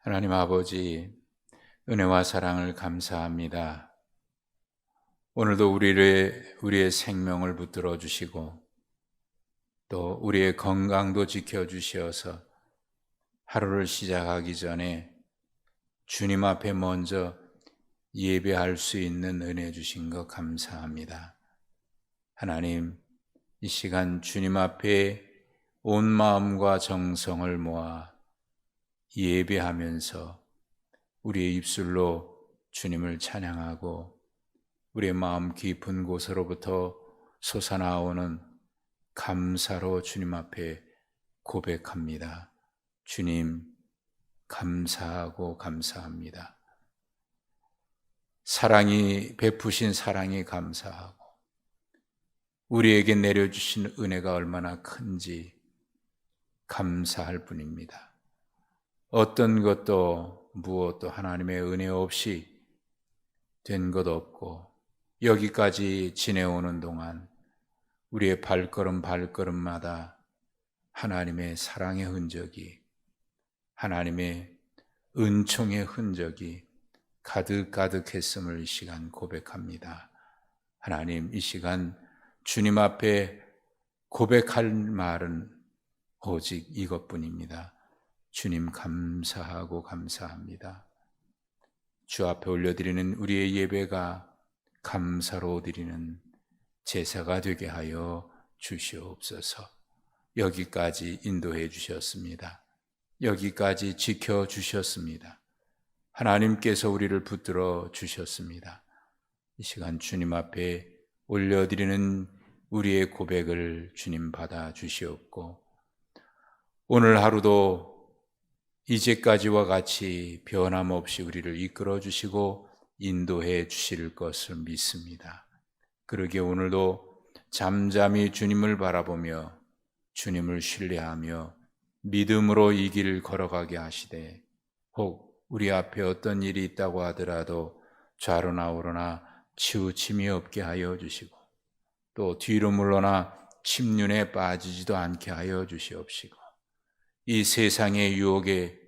하나님 아버지, 은혜와 사랑을 감사합니다. 오늘도 우리의 생명을 붙들어 주시고 또 우리의 건강도 지켜 주시어서 하루를 시작하기 전에 주님 앞에 먼저 예배할 수 있는 은혜 주신 것 감사합니다. 하나님, 이 시간 주님 앞에 온 마음과 정성을 모아 예배하면서 우리의 입술로 주님을 찬양하고 우리의 마음 깊은 곳으로부터 솟아나오는 감사로 주님 앞에 고백합니다. 주님, 감사하고 감사합니다. 베푸신 사랑이 감사하고 우리에게 내려주신 은혜가 얼마나 큰지 감사할 뿐입니다. 어떤 것도 무엇도 하나님의 은혜 없이 된 것 없고 여기까지 지내오는 동안 우리의 발걸음마다 하나님의 사랑의 흔적이, 하나님의 은총의 흔적이 가득가득했음을 이 시간 고백합니다. 하나님, 이 시간 주님 앞에 고백할 말은 오직 이것뿐입니다. 주님 감사하고 감사합니다. 주 앞에 올려드리는 우리의 예배가 감사로 드리는 제사가 되게 하여 주시옵소서. 여기까지 인도해 주셨습니다. 여기까지 지켜주셨습니다. 하나님께서 우리를 붙들어 주셨습니다. 이 시간 주님 앞에 올려드리는 우리의 고백을 주님 받아 주시옵고 오늘 하루도 이제까지와 같이 변함없이 우리를 이끌어 주시고 인도해 주실 것을 믿습니다. 그러기에 오늘도 잠잠히 주님을 바라보며 주님을 신뢰하며 믿음으로 이 길을 걸어가게 하시되 혹 우리 앞에 어떤 일이 있다고 하더라도 좌로나 우로나 치우침이 없게 하여 주시고 또 뒤로 물러나 침륜에 빠지지도 않게 하여 주시옵시고 이 세상의 유혹에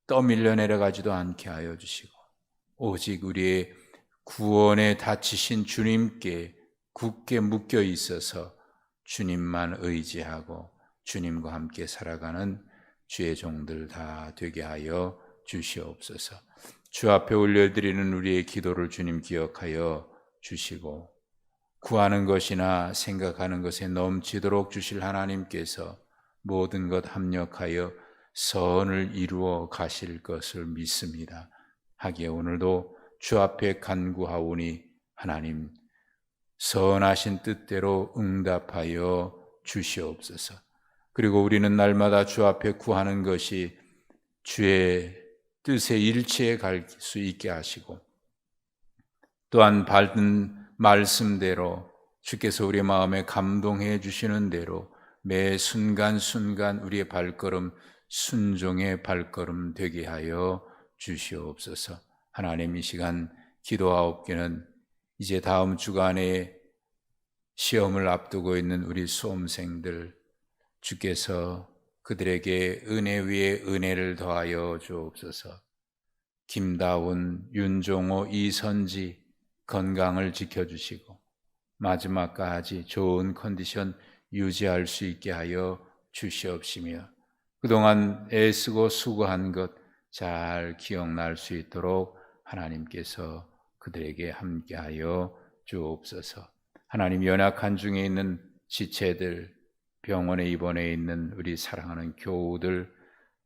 떠밀려 내려가지도 않게 하여 주시고 오직 우리의 구원에 다치신 주님께 굳게 묶여 있어서 주님만 의지하고 주님과 함께 살아가는 주의 종들 다 되게 하여 주시옵소서. 주 앞에 올려드리는 우리의 기도를 주님 기억하여 주시고 구하는 것이나 생각하는 것에 넘치도록 주실 하나님께서 모든 것 합력하여 선을 이루어 가실 것을 믿습니다. 하기에 오늘도 주 앞에 간구하오니 하나님 선하신 뜻대로 응답하여 주시옵소서. 그리고 우리는 날마다 주 앞에 구하는 것이 주의 뜻에 일치해 갈 수 있게 하시고 또한 받은 말씀대로 주께서 우리 마음에 감동해 주시는 대로 매 순간순간 우리의 발걸음 순종의 발걸음 되게 하여 주시옵소서. 하나님, 이 시간 기도하옵기는 이제 다음 주간에 시험을 앞두고 있는 우리 수험생들 주께서 그들에게 은혜 위에 은혜를 더하여 주옵소서. 김다운, 윤종호, 이선지 건강을 지켜주시고 마지막까지 좋은 컨디션 유지할 수 있게 하여 주시옵시며 그동안 애쓰고 수고한 것 잘 기억날 수 있도록 하나님께서 그들에게 함께하여 주옵소서. 하나님, 연약한 중에 있는 지체들, 병원에 입원해 있는 우리 사랑하는 교우들,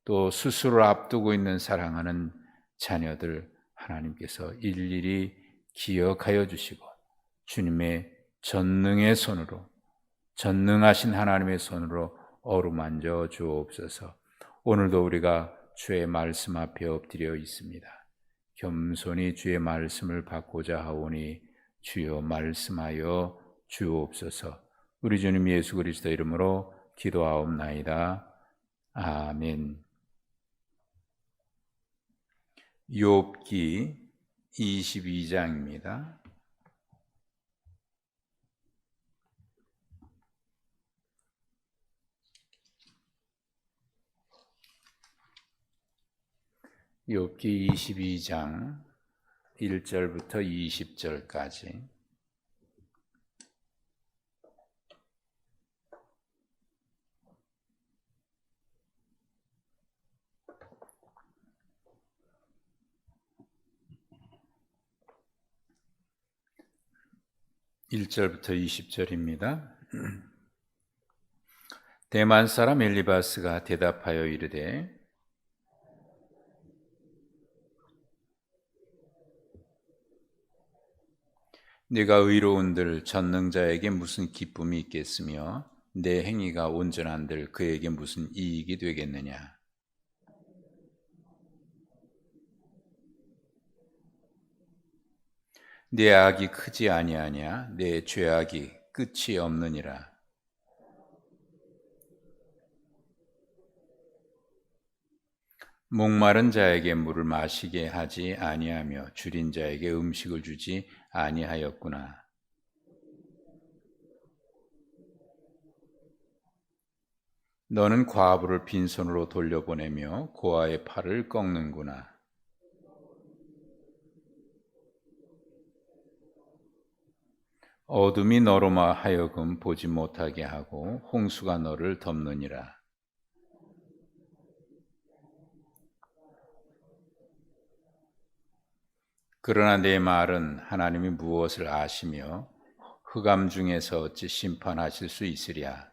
또 수술을 앞두고 있는 사랑하는 자녀들 하나님께서 일일이 기억하여 주시고 주님의 전능의 손으로, 전능하신 하나님의 손으로 어루만져 주옵소서. 오늘도 우리가 주의 말씀 앞에 엎드려 있습니다. 겸손히 주의 말씀을 받고자 하오니 주여 말씀하여 주옵소서. 우리 주님 예수 그리스도 이름으로 기도하옵나이다. 아멘. 욥기 22장입니다. 욥기 22장 1절부터 20절까지. (1절부터) 20절입니다. 대만 사람 엘리바스가 대답하여 이르되 네가 의로운들 전능자에게 무슨 기쁨이 있겠으며 내 행위가 온전한들 그에게 무슨 이익이 되겠느냐. 내 악이 크지 아니하냐. 내 죄악이 끝이 없느니라. 목마른 자에게 물을 마시게 하지 아니하며 줄인 자에게 음식을 주지 아니하였구나. 너는 과부를 빈손으로 돌려보내며 고아의 팔을 꺾는구나. 어둠이 너로 하여금 보지 못하게 하고 홍수가 너를 덮느니라. 그러나 내 말은 하나님이 무엇을 아시며 흑암 중에서 어찌 심판하실 수 있으랴.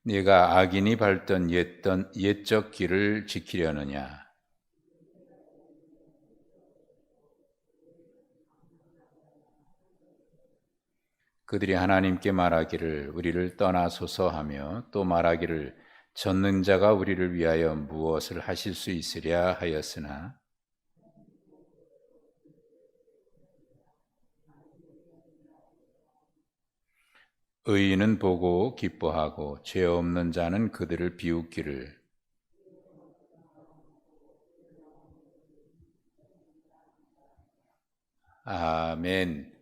네가 악인이 밟던 옛적 길을 지키려느냐. 그들이 하나님께 말하기를 우리를 떠나소서 하며 또 말하기를 전능자가 우리를 위하여 무엇을 하실 수 있으랴 하였으나 의인은 보고 기뻐하고 죄 없는 자는 그들을 비웃기를. 아멘.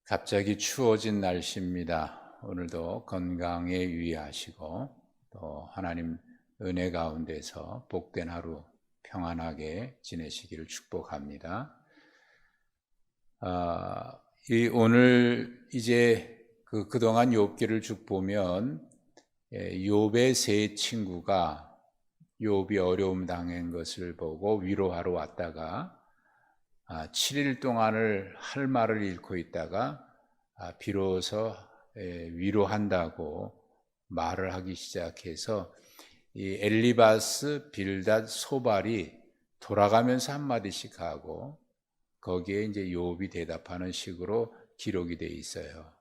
갑자기 추워진 날씨입니다. 오늘도 건강에 유의하시고 또 하나님 은혜 가운데서 복된 하루 평안하게 지내시기를 축복합니다. 오늘 이제 그동안 욥기를 쭉 보면 욥의 세 친구가 욥이 어려움 당한 것을 보고 위로하러 왔다가 7일 동안을 할 말을 잃고 있다가 비로소 위로한다고 말을 하기 시작해서 이 엘리바스, 빌닷, 소발이 돌아가면서 한마디씩 하고 거기에 이제 욥이 대답하는 식으로 기록이 돼 있어요.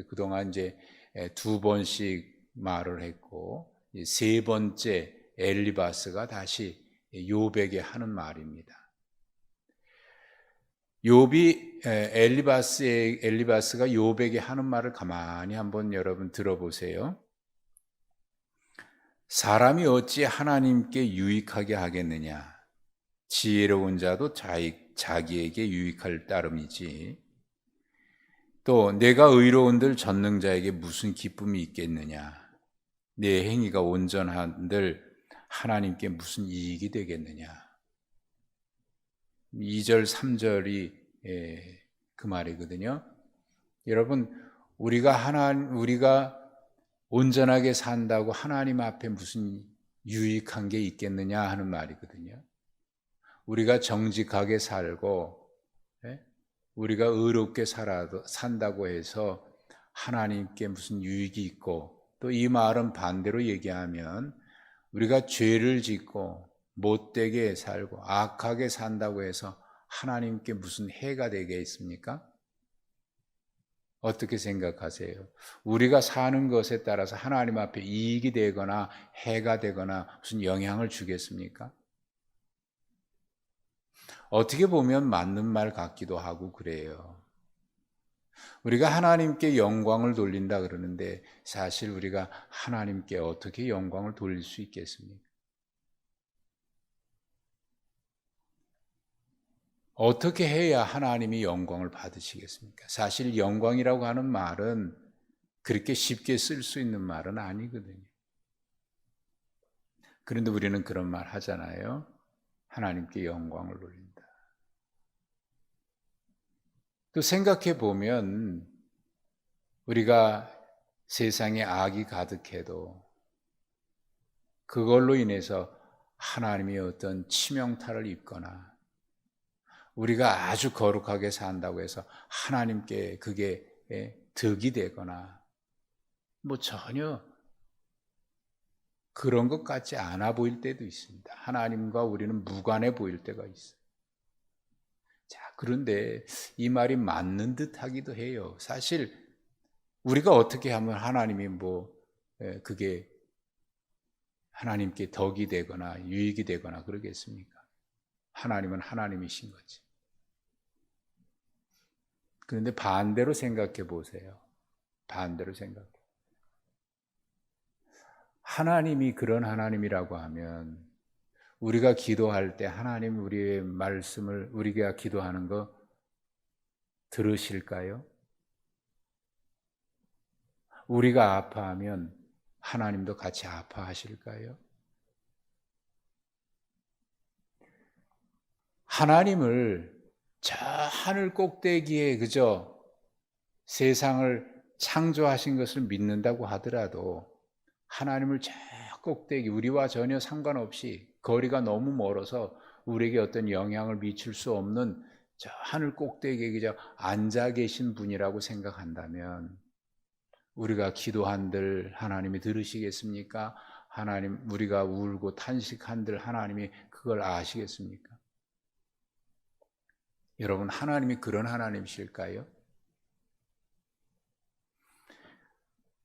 그동안 이제 2번씩 말을 했고 세 번째 엘리바스가 다시 욥에게 하는 말입니다. 엘리바스가 욥에게 하는 말을 가만히 한번 여러분 들어보세요. 사람이 어찌 하나님께 유익하게 하겠느냐? 지혜로운 자도 자기에게 유익할 따름이지. 또 내가 의로운들 전능자에게 무슨 기쁨이 있겠느냐? 내 행위가 온전한들 하나님께 무슨 이익이 되겠느냐? 2절, 3절이 그 말이거든요. 여러분, 우리가 온전하게 산다고 하나님 앞에 무슨 유익한 게 있겠느냐 하는 말이거든요. 우리가 정직하게 살고 우리가 의롭게 산다고 해서 하나님께 무슨 유익이 있고, 또 이 말은 반대로 얘기하면 우리가 죄를 짓고 못되게 살고 악하게 산다고 해서 하나님께 무슨 해가 되겠습니까? 어떻게 생각하세요? 우리가 사는 것에 따라서 하나님 앞에 이익이 되거나 해가 되거나 무슨 영향을 주겠습니까? 어떻게 보면 맞는 말 같기도 하고 그래요. 우리가 하나님께 영광을 돌린다 그러는데 사실 우리가 하나님께 어떻게 영광을 돌릴 수 있겠습니까? 어떻게 해야 하나님이 영광을 받으시겠습니까? 사실 영광이라고 하는 말은 그렇게 쉽게 쓸 수 있는 말은 아니거든요. 그런데 우리는 그런 말 하잖아요. 하나님께 영광을 돌린다. 또 생각해 보면 우리가 세상에 악이 가득해도 그걸로 인해서 하나님이 어떤 치명타를 입거나 우리가 아주 거룩하게 산다고 해서 하나님께 그게 득이 되거나 뭐 전혀 그런 것 같지 않아 보일 때도 있습니다. 하나님과 우리는 무관해 보일 때가 있어요. 자, 그런데 이 말이 맞는 듯 하기도 해요. 사실 우리가 어떻게 하면 하나님이 그게 하나님께 덕이 되거나 유익이 되거나 그러겠습니까? 하나님은 하나님이신 거지. 그런데 반대로 생각해 보세요. 반대로 생각해. 하나님이 그런 하나님이라고 하면 우리가 기도할 때 하나님 우리의 말씀을 우리가 기도하는 거 들으실까요? 우리가 아파하면 하나님도 같이 아파하실까요? 하나님을 저 하늘 꼭대기에 그저 세상을 창조하신 것을 믿는다고 하더라도 하나님을 저 꼭대기 우리와 전혀 상관없이 거리가 너무 멀어서 우리에게 어떤 영향을 미칠 수 없는 저 하늘 꼭대기에 그저 앉아 계신 분이라고 생각한다면 우리가 기도한들 하나님이 들으시겠습니까? 하나님 우리가 울고 탄식한들 하나님이 그걸 아시겠습니까? 여러분 하나님이 그런 하나님이실까요?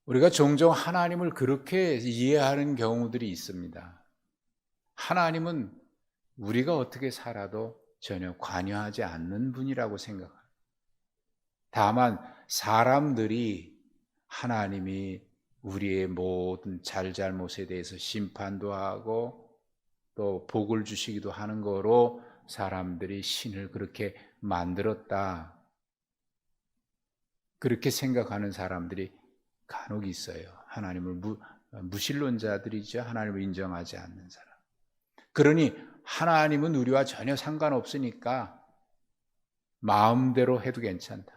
우리가 종종 하나님을 그렇게 이해하는 경우들이 있습니다. 하나님은 우리가 어떻게 살아도 전혀 관여하지 않는 분이라고 생각합니다. 다만 사람들이 하나님이 우리의 모든 잘잘못에 대해서 심판도 하고 또 복을 주시기도 하는 거로 사람들이 신을 그렇게 만들었다. 그렇게 생각하는 사람들이 간혹 있어요. 하나님을 무신론자들이죠. 하나님을 인정하지 않는 사람. 그러니 하나님은 우리와 전혀 상관없으니까 마음대로 해도 괜찮다.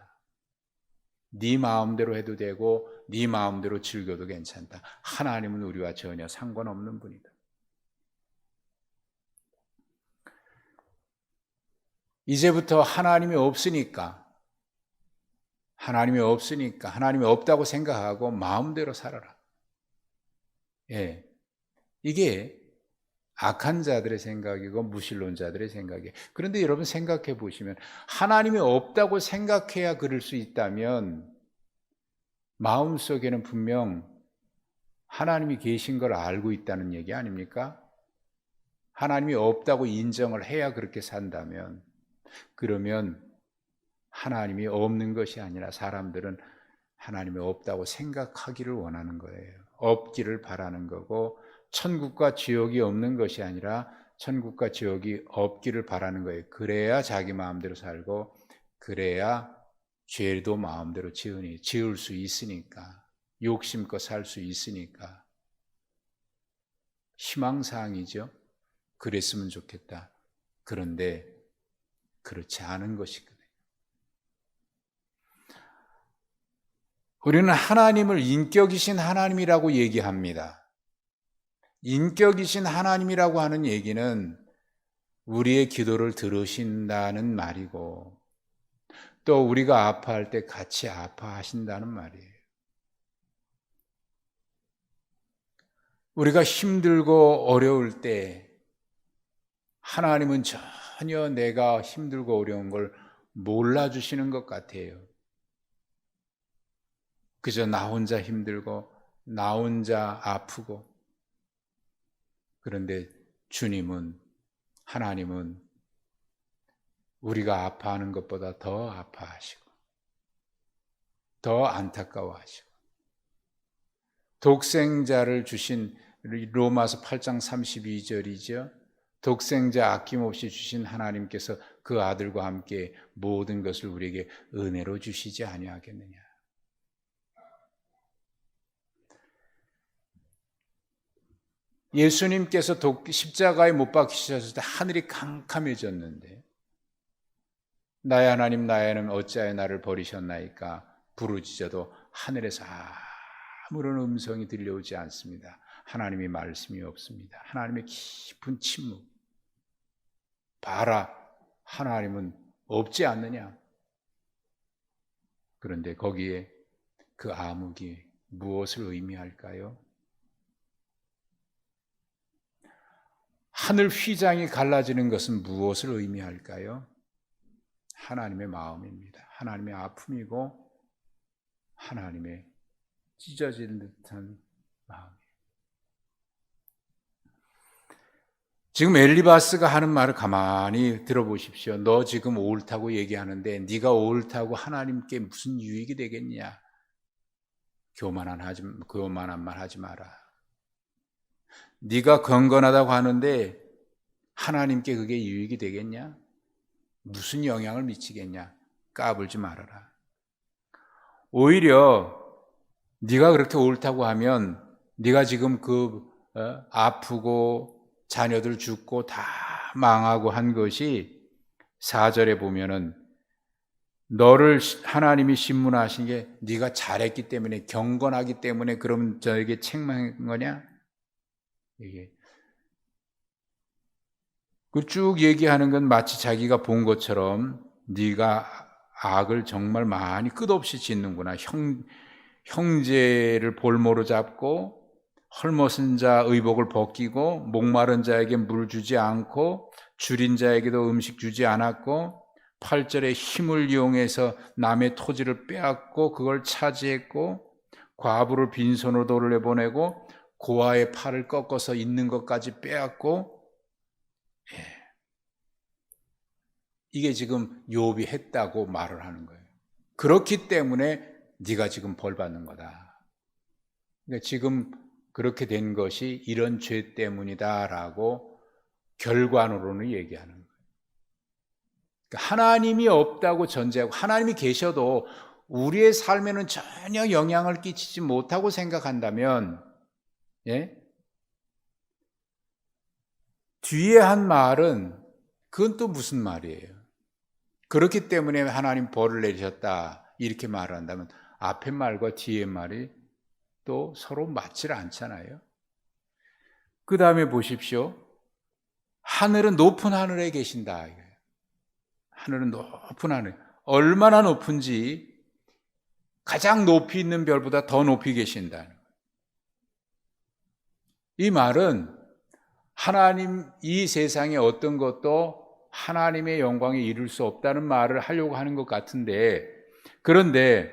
네 마음대로 해도 되고 네 마음대로 즐겨도 괜찮다. 하나님은 우리와 전혀 상관없는 분이다. 이제부터 하나님이 없으니까 하나님이 없다고 생각하고 마음대로 살아라. 예, 이게 악한 자들의 생각이고 무신론자들의 생각이에요. 그런데 여러분 생각해 보시면 하나님이 없다고 생각해야 그럴 수 있다면 마음속에는 분명 하나님이 계신 걸 알고 있다는 얘기 아닙니까? 하나님이 없다고 인정을 해야 그렇게 산다면 그러면 하나님이 없는 것이 아니라 사람들은 하나님이 없다고 생각하기를 원하는 거예요. 없기를 바라는 거고 천국과 지옥이 없는 것이 아니라 천국과 지옥이 없기를 바라는 거예요. 그래야 자기 마음대로 살고 그래야 죄도 마음대로 지을 수 있으니까 욕심껏 살 수 있으니까 희망사항이죠. 그랬으면 좋겠다. 그런데 그렇지 않은 것이거든요. 우리는 하나님을 인격이신 하나님이라고 얘기합니다. 인격이신 하나님이라고 하는 얘기는 우리의 기도를 들으신다는 말이고 또 우리가 아파할 때 같이 아파하신다는 말이에요. 우리가 힘들고 어려울 때 하나님은 전혀 내가 힘들고 어려운 걸 몰라주시는 것 같아요. 그저 나 혼자 힘들고 나 혼자 아프고 그런데 하나님은 우리가 아파하는 것보다 더 아파하시고 더 안타까워하시고 독생자를 주신 로마서 8장 32절이죠. 독생자 아낌없이 주신 하나님께서 그 아들과 함께 모든 것을 우리에게 은혜로 주시지 아니하겠느냐. 예수님께서 십자가에 못 박히셨을 때 하늘이 캄캄해졌는데 나의 하나님 나의 하나님 어찌하여 나를 버리셨나이까 부르짖어도 하늘에서 아무런 음성이 들려오지 않습니다. 하나님의 말씀이 없습니다. 하나님의 깊은 침묵. 봐라, 하나님은 없지 않느냐. 그런데 거기에 그 암흑이 무엇을 의미할까요? 하늘 휘장이 갈라지는 것은 무엇을 의미할까요? 하나님의 마음입니다. 하나님의 아픔이고 하나님의 찢어진 듯한 마음이에요. 지금 엘리바스가 하는 말을 가만히 들어보십시오. 너 지금 옳다고 얘기하는데 네가 옳다고 하나님께 무슨 유익이 되겠냐? 교만한 말 하지 마라. 네가 경건하다고 하는데 하나님께 그게 유익이 되겠냐? 무슨 영향을 미치겠냐? 까불지 말아라. 오히려 네가 그렇게 옳다고 하면 네가 지금 아프고 자녀들 죽고 다 망하고 한 것이 4절에 보면은 너를 하나님이 신문하신 게 네가 잘했기 때문에 경건하기 때문에 그럼 저에게 책망한 거냐? 이게 그 쭉 얘기하는 건 마치 자기가 본 것처럼 네가 악을 정말 많이 끝없이 짓는구나. 형제를 볼모로 잡고 헐벗은 자 의복을 벗기고 목마른 자에게 물 주지 않고 줄인 자에게도 음식 주지 않았고 8절에 힘을 이용해서 남의 토지를 빼앗고 그걸 차지했고 과부를 빈손으로 돌려보내고 고아의 팔을 꺾어서 있는 것까지 빼앗고 이게 지금 욥이 했다고 말을 하는 거예요. 그렇기 때문에 네가 지금 벌 받는 거다. 그러니까 지금 그렇게 된 것이 이런 죄 때문이다라고 결과론으로는 얘기하는 거예요. 그러니까 하나님이 없다고 전제하고 하나님이 계셔도 우리의 삶에는 전혀 영향을 끼치지 못하고 생각한다면 뒤에 한 말은 그건 또 무슨 말이에요? 그렇기 때문에 하나님 벌을 내리셨다 이렇게 말을 한다면 앞의 말과 뒤의 말이 또 서로 맞질 않잖아요. 그 다음에 보십시오. 하늘은 높은 하늘에 계신다. 하늘은 높은 하늘. 얼마나 높은지 가장 높이 있는 별보다 더 높이 계신다. 이 말은 하나님 이 세상에 어떤 것도 하나님의 영광에 이룰 수 없다는 말을 하려고 하는 것 같은데 그런데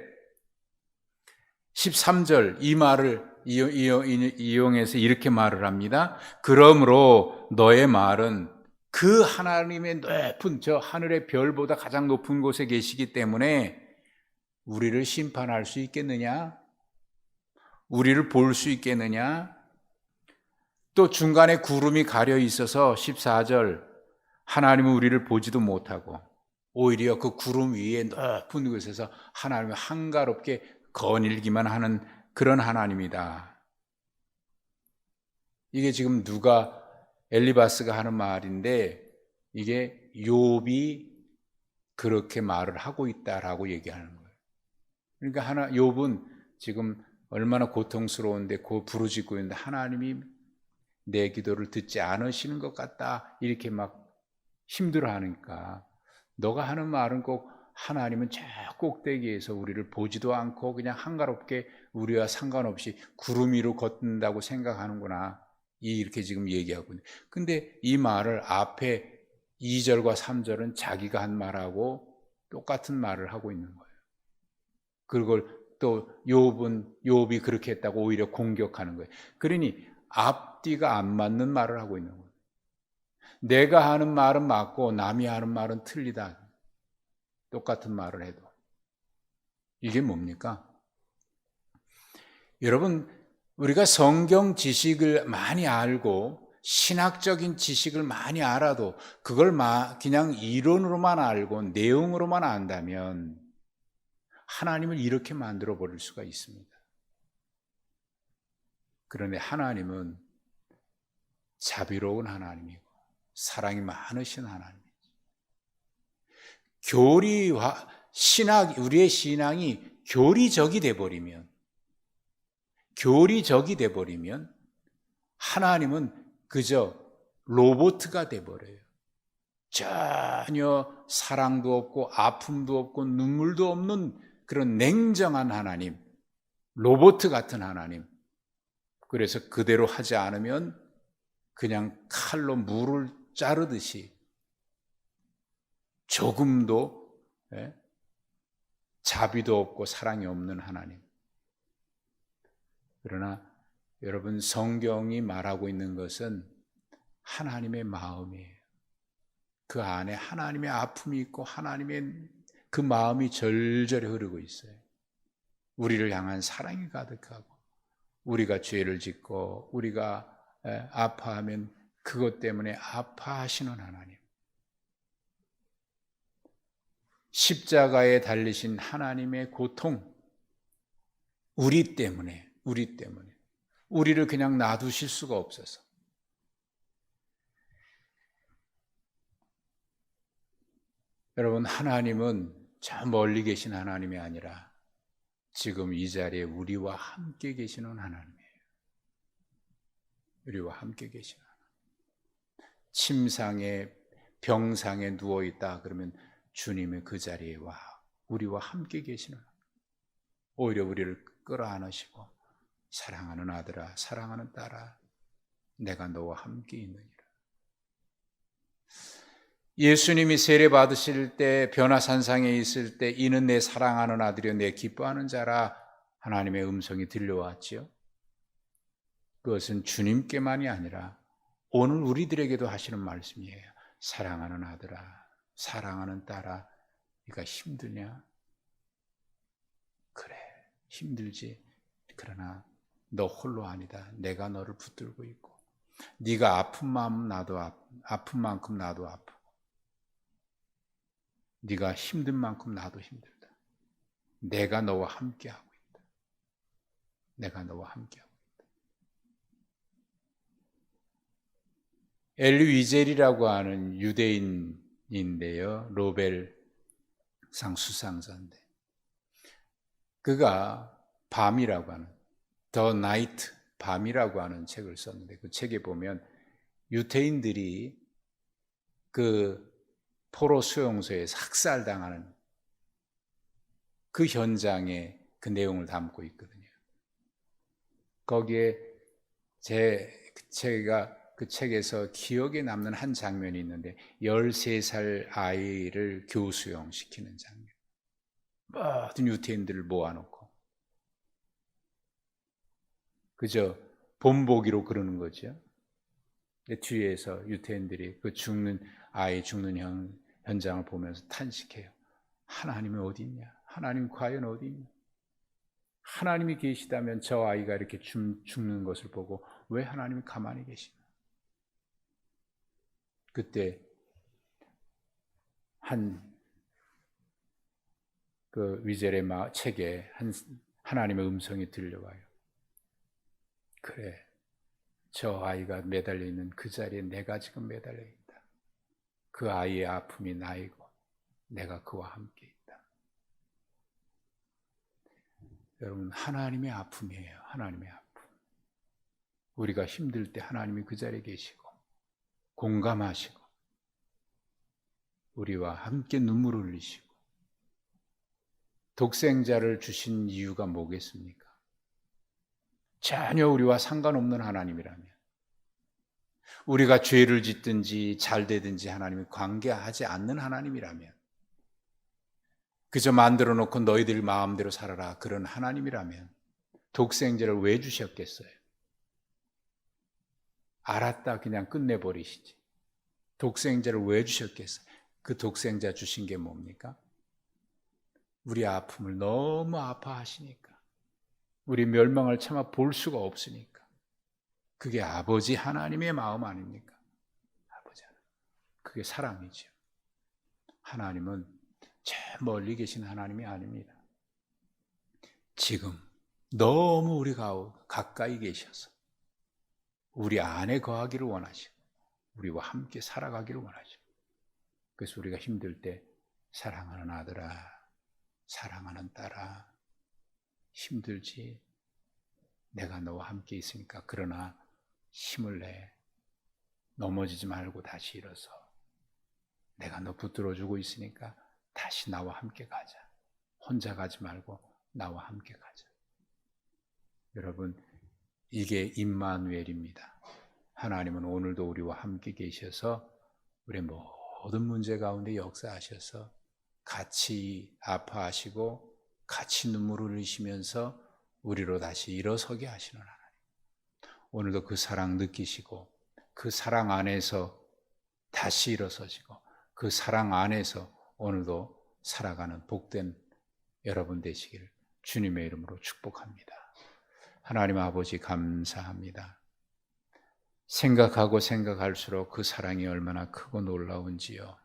13절 이 말을 이용해서 이렇게 말을 합니다. 그러므로 너의 말은 그 하나님의 높은 저 하늘의 별보다 가장 높은 곳에 계시기 때문에 우리를 심판할 수 있겠느냐? 우리를 볼 수 있겠느냐? 또 중간에 구름이 가려 있어서 14절 하나님은 우리를 보지도 못하고 오히려 그 구름 위에 높은 곳에서 하나님을 한가롭게 거닐기만 하는 그런 하나님이다. 이게 지금 누가 엘리바스가 하는 말인데 이게 욥이 그렇게 말을 하고 있다라고 얘기하는 거예요. 그러니까 욥은 지금 얼마나 고통스러운데 부르짖고 있는데 하나님이 내 기도를 듣지 않으시는 것 같다 이렇게 막 힘들어하니까 너가 하는 말은 꼭 하나님은 저 꼭대기에서 우리를 보지도 않고 그냥 한가롭게 우리와 상관없이 구름 위로 걷는다고 생각하는구나 이렇게 지금 얘기하고 있는데 근데 이 말을 앞에 2절과 3절은 자기가 한 말하고 똑같은 말을 하고 있는 거예요. 그걸 또 욥이 그렇게 했다고 오히려 공격하는 거예요. 그러니 앞뒤가 안 맞는 말을 하고 있는 거예요. 내가 하는 말은 맞고 남이 하는 말은 틀리다. 똑같은 말을 해도. 이게 뭡니까? 여러분, 우리가 성경 지식을 많이 알고 신학적인 지식을 많이 알아도 그걸 그냥 이론으로만 알고 내용으로만 안다면 하나님을 이렇게 만들어 버릴 수가 있습니다. 그런데 하나님은 자비로운 하나님이고 사랑이 많으신 하나님. 교리와 우리의 신앙이 교리적이 돼버리면 하나님은 그저 로봇가 돼버려요. 전혀 사랑도 없고 아픔도 없고 눈물도 없는 그런 냉정한 하나님, 로봇 같은 하나님. 그래서 그대로 하지 않으면 그냥 칼로 물을 자르듯이 조금도 자비도 없고 사랑이 없는 하나님. 그러나 여러분, 성경이 말하고 있는 것은 하나님의 마음이에요. 그 안에 하나님의 아픔이 있고 하나님의 그 마음이 절절히 흐르고 있어요. 우리를 향한 사랑이 가득하고 우리가 죄를 짓고 우리가 아파하면 그것 때문에 아파하시는 하나님. 십자가에 달리신 하나님의 고통, 우리 때문에 우리를 그냥 놔두실 수가 없어서. 여러분, 하나님은 저 멀리 계신 하나님이 아니라 지금 이 자리에 우리와 함께 계시는 하나님이에요. 우리와 함께 계시는 하나님. 침상에 병상에 누워있다 그러면 주님의 그 자리에 와 우리와 함께 계시는 하나님. 오히려 우리를 끌어안으시고 사랑하는 아들아, 사랑하는 딸아, 내가 너와 함께 있느니라. 예수님이 세례 받으실 때 변화산상에 있을 때 이는 내 사랑하는 아들이요 내 기뻐하는 자라 하나님의 음성이 들려왔지요. 그것은 주님께만이 아니라 오늘 우리들에게도 하시는 말씀이에요. 사랑하는 아들아, 사랑하는 딸아, 네가 힘드냐? 그래, 힘들지. 그러나 너 홀로 아니다. 내가 너를 붙들고 있고 네가 아픈 마음 나도 아픈 만큼 나도 아프고 네가 힘든 만큼 나도 힘들다. 내가 너와 함께하고 있다. 내가 너와 함께하고 있다. 엘리 위젤이라고 하는 유대인인데요. 노벨상 수상자인데 그가 밤이라고 하는 The Night, 밤이라고 하는 책을 썼는데 그 책에 보면 유태인들이 그 포로 수용소에서 학살당하는 그 현장에 그 내용을 담고 있거든요. 거기에 제가 그 책에서 기억에 남는 한 장면이 있는데 13살 아이를 교수형시키는 장면. 모든 유태인들을 모아놓고 그저 본보기로 그러는 거죠. 뒤에서 유태인들이 그 죽는 현장을 보면서 탄식해요. 하나님이 어디 있냐? 하나님 과연 어디 있냐? 하나님이 계시다면 저 아이가 이렇게 죽는 것을 보고 왜 하나님이 가만히 계시나? 그때 그 위젤의 책에 하나님의 음성이 들려와요. 그래, 저 아이가 매달려 있는 그 자리에 내가 지금 매달려 있다. 그 아이의 아픔이 나이고 내가 그와 함께 있다. 여러분, 하나님의 아픔이에요. 하나님의 아픔. 우리가 힘들 때 하나님이 그 자리에 계시고 공감하시고 우리와 함께 눈물을 흘리시고 독생자를 주신 이유가 뭐겠습니까? 전혀 우리와 상관없는 하나님이라면, 우리가 죄를 짓든지 잘 되든지 하나님이 관계하지 않는 하나님이라면, 그저 만들어 놓고 너희들 마음대로 살아라 그런 하나님이라면 독생자를 왜 주셨겠어요? 알았다 그냥 끝내버리시지. 독생자를 왜 주셨겠어요? 그 독생자 주신 게 뭡니까? 우리 아픔을 너무 아파하시니까, 우리 멸망을 차마 볼 수가 없으니까. 그게 아버지 하나님의 마음 아닙니까? 아버지 하나님. 그게 사랑이죠. 하나님은 저 멀리 계신 하나님이 아닙니다. 지금 너무 우리가 가까이 계셔서 우리 안에 거하기를 원하시고 우리와 함께 살아가기를 원하시고, 그래서 우리가 힘들 때 사랑하는 아들아, 사랑하는 딸아, 힘들지? 내가 너와 함께 있으니까 그러나 힘을 내. 넘어지지 말고 다시 일어서. 내가 너 붙들어주고 있으니까 다시 나와 함께 가자. 혼자 가지 말고 나와 함께 가자. 여러분, 이게 임마누엘입니다. 하나님은 오늘도 우리와 함께 계셔서 우리 모든 문제 가운데 역사하셔서 같이 아파하시고 같이 눈물을 흘리시면서 우리로 다시 일어서게 하시는 하나님. 오늘도 그 사랑 느끼시고 그 사랑 안에서 다시 일어서시고 그 사랑 안에서 오늘도 살아가는 복된 여러분 되시기를 주님의 이름으로 축복합니다. 하나님 아버지 감사합니다. 생각하고 생각할수록 그 사랑이 얼마나 크고 놀라운지요.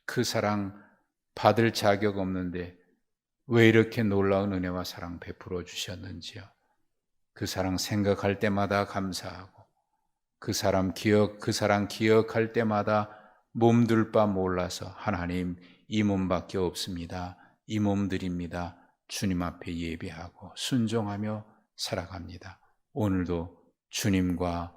그 사랑 받을 자격 없는데 왜 이렇게 놀라운 은혜와 사랑 베풀어 주셨는지요. 그 사랑 생각할 때마다 감사하고 그 사랑 기억할 때마다 몸둘 바 몰라서 하나님 이 몸밖에 없습니다. 이 몸들입니다. 주님 앞에 예배하고 순종하며 살아갑니다. 오늘도 주님과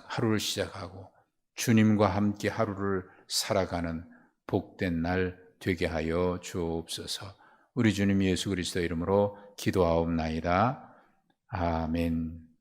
하루를 시작하고 주님과 함께 하루를 살아가는 복된 날 되게 하여 주옵소서. 우리 주님 예수 그리스도 이름으로 기도하옵나이다. 아멘.